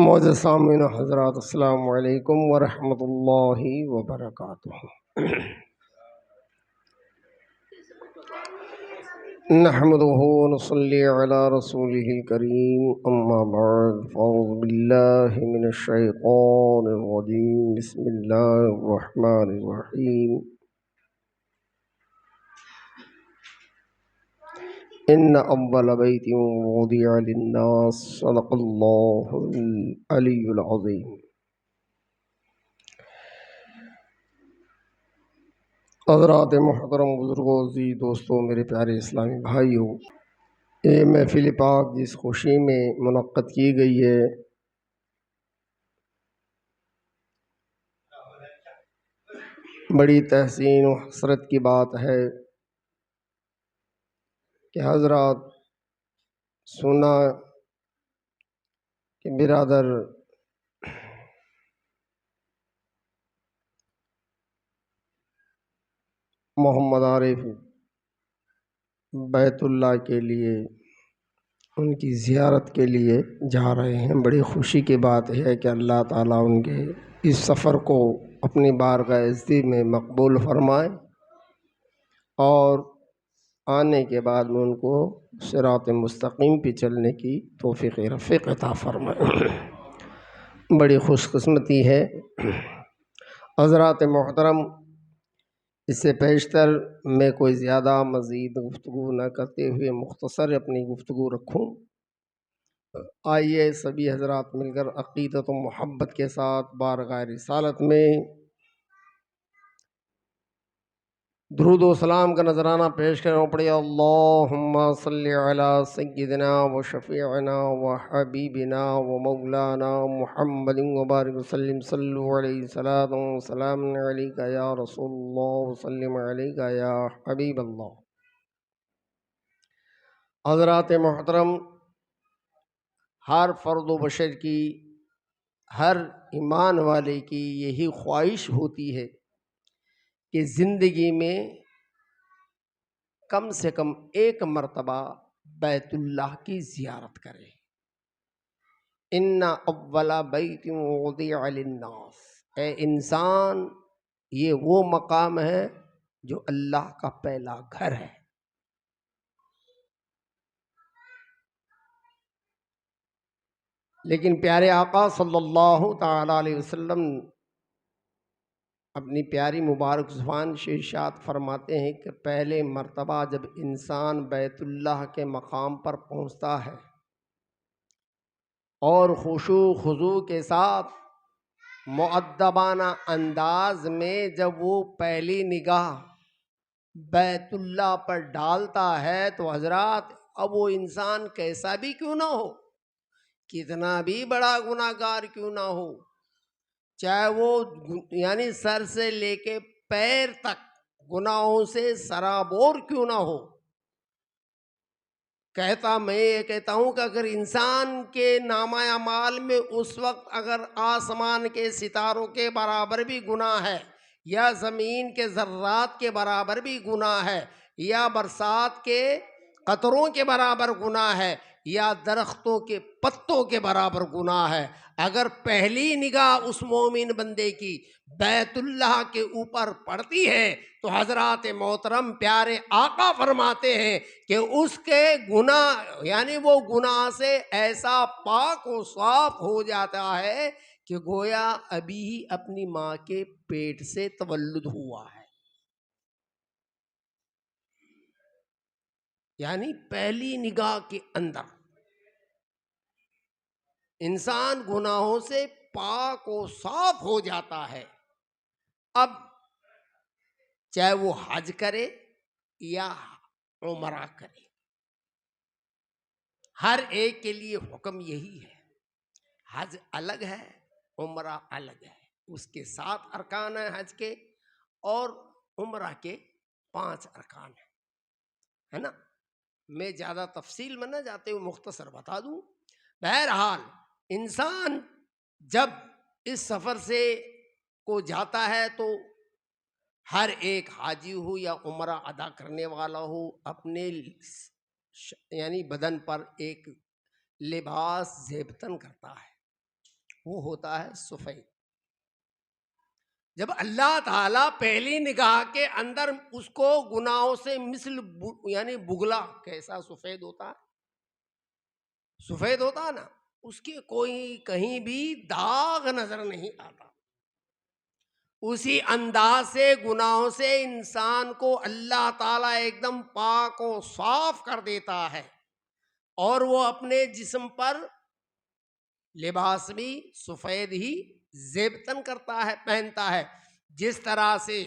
معزز سامعین و حضرات، السلام علیکم ورحمۃ اللہ وبرکاتہ۔ نحمده ونصلي على رسوله الكريم، اما بعد فاعوذ بالله من الشیطان الرجیم، بسم اللہ الرحمن الرحیم۔ ان اول بیت وضع للناس، صدق اللہ العلی العظیم۔ حضرات محترم، بزرگوں، عزیز دوستوں، میرے پیارے اسلامی بھائیوں، یہ محفل پاک جس خوشی میں منعقد کی گئی ہے، بڑی تحسین و حسرت کی بات ہے کہ حضرات سنا کہ برادر محمد عارف بیت اللہ کے لیے، ان کی زیارت کے لیے جا رہے ہیں۔ بڑی خوشی کی بات ہے کہ اللہ تعالیٰ ان کے اس سفر کو اپنی بارگاہ عزت میں مقبول فرمائے اور آنے کے بعد میں ان کو صراط مستقیم پہ چلنے کی توفیق رفیق عطا فرمائے۔ بڑی خوش قسمتی ہے۔ حضرات محترم، اس سے پیشتر میں کوئی زیادہ مزید گفتگو نہ کرتے ہوئے مختصر اپنی گفتگو رکھوں۔ آئیے سبھی حضرات مل کر عقیدت و محبت کے ساتھ بارگاہ رسالت میں درود و سلام کا نذرانہ پیش کرنا پڑے۔ اللہم صلی علی سیدنا و شفیعنا و حبیبنا و مولانا محمد وبارک وسلم، صلو علیہ صلاۃ و سلام علیک یا رسول اللہ وسلم علیک یا حبیب اللہ۔ حضرات محترم، ہر فرد و بشر کی، ہر ایمان والے کی یہی خواہش ہوتی ہے کہ زندگی میں کم سے کم ایک مرتبہ بیت اللہ کی زیارت کرے۔ ان اول بیت وضع للناس، اے انسان، یہ وہ مقام ہے جو اللہ کا پہلا گھر ہے۔ لیکن پیارے آقا صلی اللہ تعالی علیہ وسلم اپنی پیاری مبارک زبان سے ارشاد فرماتے ہیں کہ پہلے مرتبہ جب انسان بیت اللہ کے مقام پر پہنچتا ہے اور خشوع خضوع کے ساتھ مؤدبانہ انداز میں جب وہ پہلی نگاہ بیت اللہ پر ڈالتا ہے تو حضرات، اب وہ انسان کیسا بھی کیوں نہ ہو، کتنا بھی بڑا گناہ گار کیوں نہ ہو، چاہے وہ یعنی سر سے لے کے پیر تک گناہوں سے سرابور کیوں نہ ہو، میں یہ کہتا ہوں کہ اگر انسان کے نامہ اعمال میں اس وقت اگر آسمان کے ستاروں کے برابر بھی گناہ ہے، یا زمین کے ذرات کے برابر بھی گناہ ہے، یا برسات کے قطروں کے برابر گناہ ہے، یا درختوں کے پتوں کے برابر گناہ ہے، اگر پہلی نگاہ اس مومن بندے کی بیت اللہ کے اوپر پڑتی ہے تو حضرات محترم پیارے آقا فرماتے ہیں کہ اس کے گناہ یعنی وہ گناہ سے ایسا پاک و صاف ہو جاتا ہے کہ گویا ابھی ہی اپنی ماں کے پیٹ سے تولد ہوا ہے۔ یعنی پہلی نگاہ کے اندر انسان گناہوں سے پاک و صاف ہو جاتا ہے۔ اب چاہے وہ حج کرے یا عمرہ کرے، ہر ایک کے لیے حکم یہی ہے۔ حج الگ ہے، عمرہ الگ ہے، اس کے 7 ارکان ہیں حج کے، اور عمرہ کے 5 ارکان ہیں، ہے نا۔ میں زیادہ تفصیل میں نہ جاتے ہوئے مختصر بتا دوں۔ بہرحال انسان جب اس سفر سے کو جاتا ہے تو ہر ایک حاجی ہو یا عمرہ ادا کرنے والا ہو اپنے یعنی بدن پر ایک لباس زیبتن کرتا ہے، وہ ہوتا ہے سفید. جب اللہ تعالیٰ پہلی نگاہ کے اندر اس کو گناہوں سے مثل یعنی بگلا کیسا سفید ہوتا ہے, سفید ہوتا ہے نا, اس کے کوئی کہیں بھی داغ نظر نہیں آتا. اسی انداز سے گناہوں سے انسان کو اللہ تعالیٰ ایک دم پاک و صاف کر دیتا ہے, اور وہ اپنے جسم پر لباس بھی سفید ہی زیبتن کرتا ہے, پہنتا ہے. جس طرح سے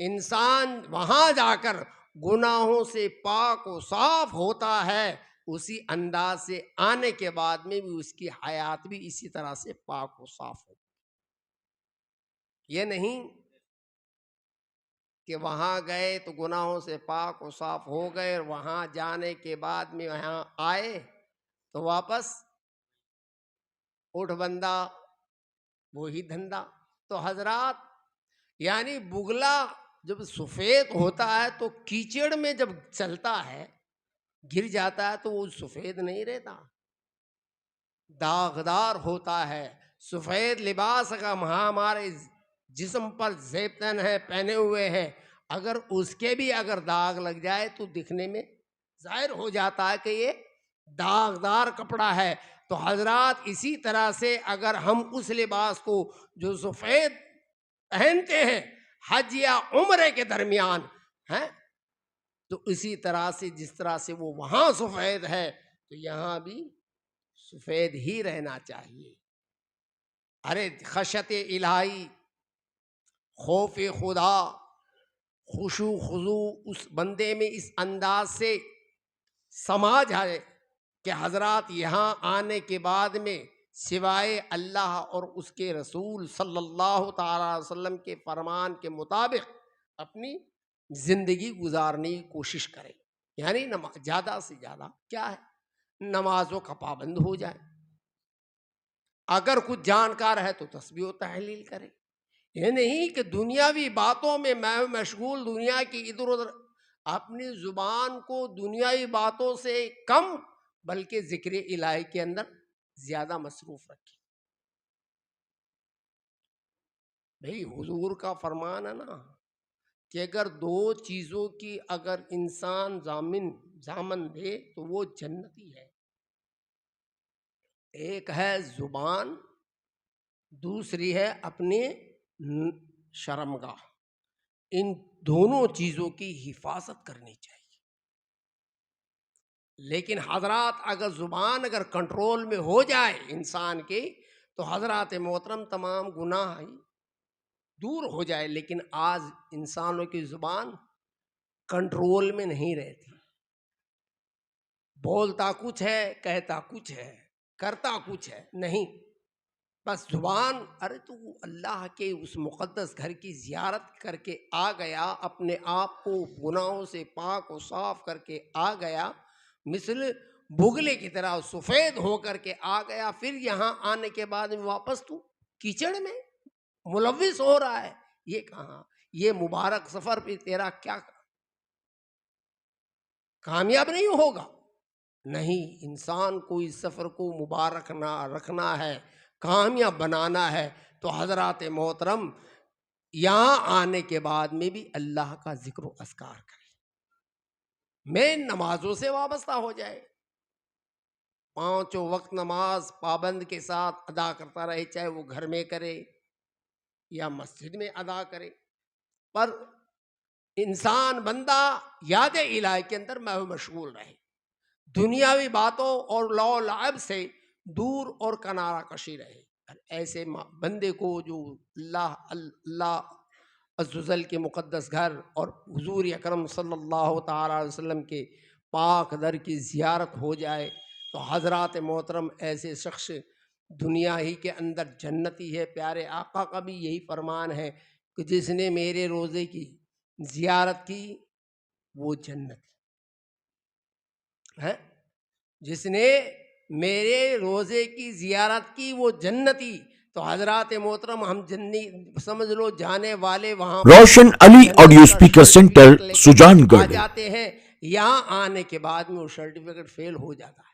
انسان وہاں جا کر گناہوں سے پاک و صاف ہوتا ہے, اسی انداز سے آنے کے بعد میں بھی اس کی حیات بھی اسی طرح سے پاک و صاف ہو. یہ نہیں کہ وہاں گئے تو گناہوں سے پاک و صاف ہو گئے, اور وہاں جانے کے بعد میں یہاں آئے تو واپس اٹھ بندہ وہی دھندا. تو حضرات یعنی بگلا جب سفید ہوتا ہے تو کیچڑ میں جب چلتا ہے گر جاتا ہے تو وہ سفید نہیں رہتا, داغدار ہوتا ہے. سفید لباس کا ہمارے جسم پر زیبتن ہے, پہنے ہوئے ہیں, اگر اس کے بھی اگر داغ لگ جائے تو دکھنے میں ظاہر ہو جاتا ہے کہ یہ داغدار کپڑا ہے. تو حضرات اسی طرح سے اگر ہم اس لباس کو جو سفید پہنتے ہیں حج یا عمرے کے درمیان ہیں, تو اسی طرح سے جس طرح سے وہ وہاں سفید ہے تو یہاں بھی سفید ہی رہنا چاہیے. ارے خشیت الہی, خوف خدا, خشوع خضوع اس بندے میں اس انداز سے سما جائے کہ حضرات یہاں آنے کے بعد میں سوائے اللہ اور اس کے رسول صلی اللہ تعالی علیہ وسلم کے فرمان کے مطابق اپنی زندگی گزارنے کی کوشش کرے. یعنی زیادہ سے زیادہ کیا ہے, نمازوں کا پابند ہو جائے. اگر کچھ جانکار ہے تو تسبیح و تحلیل کرے. یہ نہیں کہ دنیاوی باتوں میں میں مشغول, دنیا کی ادھر ادھر, اپنی زبان کو دنیاوی باتوں سے کم بلکہ ذکر الہی کے اندر زیادہ مصروف رکھے. بھئی حضور کا فرمان ہے نا کہ اگر دو چیزوں کی اگر انسان ضامن دے تو وہ جنتی ہے. ایک ہے زبان, دوسری ہے اپنے شرمگاہ. ان دونوں چیزوں کی حفاظت کرنی چاہیے. لیکن حضرات اگر زبان اگر کنٹرول میں ہو جائے انسان کے تو حضرات محترم تمام گناہ دور ہو جائے. لیکن آج انسانوں کی زبان کنٹرول میں نہیں رہتی, بولتا کچھ ہے, کہتا کچھ ہے, کرتا کچھ ہے نہیں, بس زبان. ارے تو اللہ کے اس مقدس گھر کی زیارت کر کے آ گیا, اپنے آپ کو گناہوں سے پاک و صاف کر کے آ گیا, مثل بگلے کی طرح سفید ہو کر کے آ گیا, پھر یہاں آنے کے بعد واپس تو کیچڑ میں ملوث ہو رہا ہے. یہ کہاں, یہ مبارک سفر پہ تیرا کیا کامیاب نہیں ہوگا. نہیں, انسان کو اس سفر کو مبارک نہ رکھنا ہے, کامیاب بنانا ہے تو حضرات محترم یہاں آنے کے بعد میں بھی اللہ کا ذکر و اذکار کرے, میں نمازوں سے وابستہ ہو جائے, 5 وقت نماز پابند کے ساتھ ادا کرتا رہے, چاہے وہ گھر میں کرے یا مسجد میں ادا کرے, پر انسان بندہ یاد الہی کے اندر مشغول رہے, دنیاوی باتوں اور لو لعب سے دور اور کنارہ کشی رہے. ایسے بندے کو جو اللہ عز و جل کے مقدس گھر اور حضور اکرم صلی اللہ تعالی علیہ وسلم کے پاک در کی زیارت ہو جائے تو حضرات محترم ایسے شخص دنیا ہی کے اندر جنتی ہے. پیارے آقا کا بھی یہی فرمان ہے کہ جس نے میرے روزے کی زیارت کی وہ جنت ہے, جس نے میرے روزے کی زیارت کی وہ جنتی. تو حضرات محترم ہم جنی سمجھ لو جانے والے وہاں روشن علی آڈیو سپیکر سینٹر سجان آ گڑھ. جاتے ہیں, یہاں آنے کے بعد میں وہ سرٹیفکیٹ فیل ہو جاتا ہے.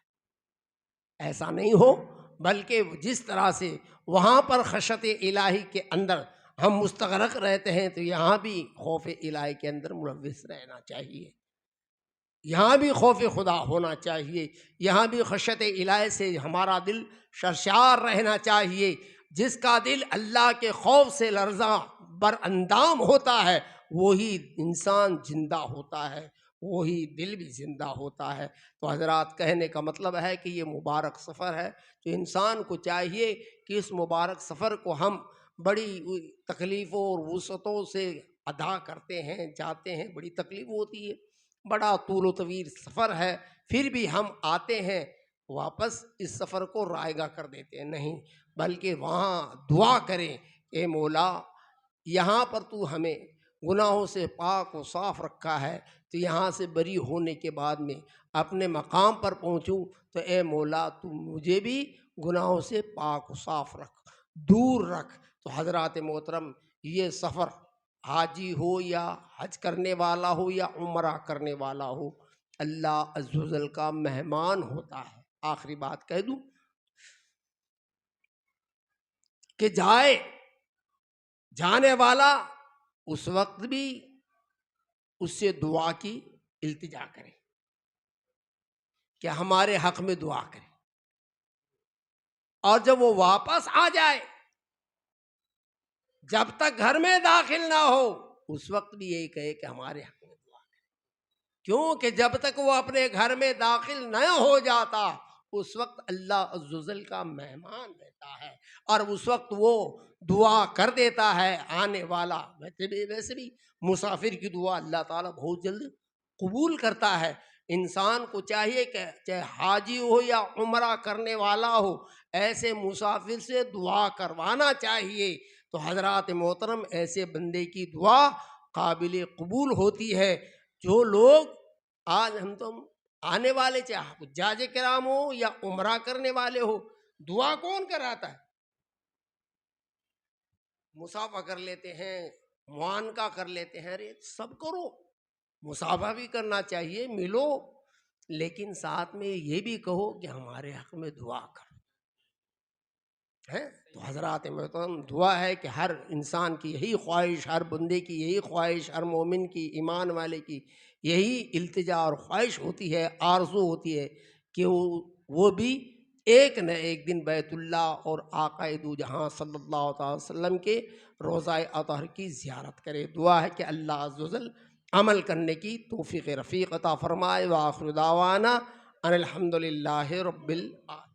ایسا نہیں ہو, بلکہ جس طرح سے وہاں پر خشیت الہی کے اندر ہم مستغرق رہتے ہیں، تو یہاں بھی خوف الہی کے اندر ملوث رہنا چاہیے، یہاں بھی خوف خدا ہونا چاہیے، یہاں بھی خشیت الہی سے ہمارا دل سرشار رہنا چاہیے۔ جس کا دل اللہ کے خوف سے لرزاں بر اندام ہوتا ہے وہی انسان زندہ ہوتا ہے، وہی دل بھی زندہ ہوتا ہے۔ تو حضرات، کہنے کا مطلب ہے کہ یہ مبارک سفر ہے، تو انسان کو چاہیے کہ اس مبارک سفر کو ہم بڑی تکلیفوں اور وسعتوں سے ادا کرتے ہیں، جاتے ہیں، بڑی تکلیف ہوتی ہے، بڑا طول و طویل سفر ہے، پھر بھی ہم آتے ہیں، واپس اس سفر کو رائگاں کر دیتے ہیں، نہیں، بلکہ وہاں دعا کریں، اے مولا یہاں پر تو ہمیں گناہوں سے پاک و صاف رکھا ہے، تو یہاں سے بری ہونے کے بعد میں اپنے مقام پر پہنچوں تو اے مولا تو مجھے بھی گناہوں سے پاک و صاف رکھ، دور رکھ۔ تو حضرات محترم، یہ سفر حاجی ہو یا حج کرنے والا ہو یا عمرہ کرنے والا ہو، اللہ عز و جل کا مہمان ہوتا ہے۔ آخری بات کہہ دوں کہ جانے والا اس وقت بھی اس سے دعا کی التجا کرے کہ ہمارے حق میں دعا کرے، اور جب وہ واپس آ جائے، جب تک گھر میں داخل نہ ہو، اس وقت بھی یہی کہے کہ ہمارے حق میں دعا کرے، کیونکہ جب تک وہ اپنے گھر میں داخل نہ ہو جاتا اس وقت اللہ عز و جل کا مہمان رہتا ہے، اور اس وقت وہ دعا کر دیتا ہے آنے والا۔ ویسے بھی مسافر کی دعا اللہ تعالیٰ بہت جلد قبول کرتا ہے۔ انسان کو چاہیے کہ چاہے حاجی ہو یا عمرہ کرنے والا ہو، ایسے مسافر سے دعا کروانا چاہیے۔ تو حضرات محترم، ایسے بندے کی دعا قابل قبول ہوتی ہے۔ جو لوگ آج ہم تو آنے والے، چاہے حجاج کرام ہو یا عمرہ کرنے والے ہو، دعا کون کراتا ہے؟ مصافحہ کر لیتے ہیں، معانقہ کر لیتے ہیں، ارے سب کرو، مصافحہ بھی کرنا چاہیے، ملو، لیکن ساتھ میں یہ بھی کہو کہ ہمارے حق میں دعا کرو ہے۔ تو حضرات محترم، دعا ہے کہ ہر انسان کی یہی خواہش، ہر بندے کی یہی خواہش، ہر مومن کی، ایمان والے کی یہی التجا اور خواہش ہوتی ہے، آرزو ہوتی ہے کہ وہ بھی ایک نہ ایک دن بیت اللہ اور آقا دو جہاں صلی اللہ تعالی وسلم کے روضہ اطہر کی زیارت کرے۔ دعا ہے کہ اللہ عز و جل عمل کرنے کی توفیق رفیق عطا فرمائے۔ وآخر دعوانا ان الحمد للہ رب العالمین۔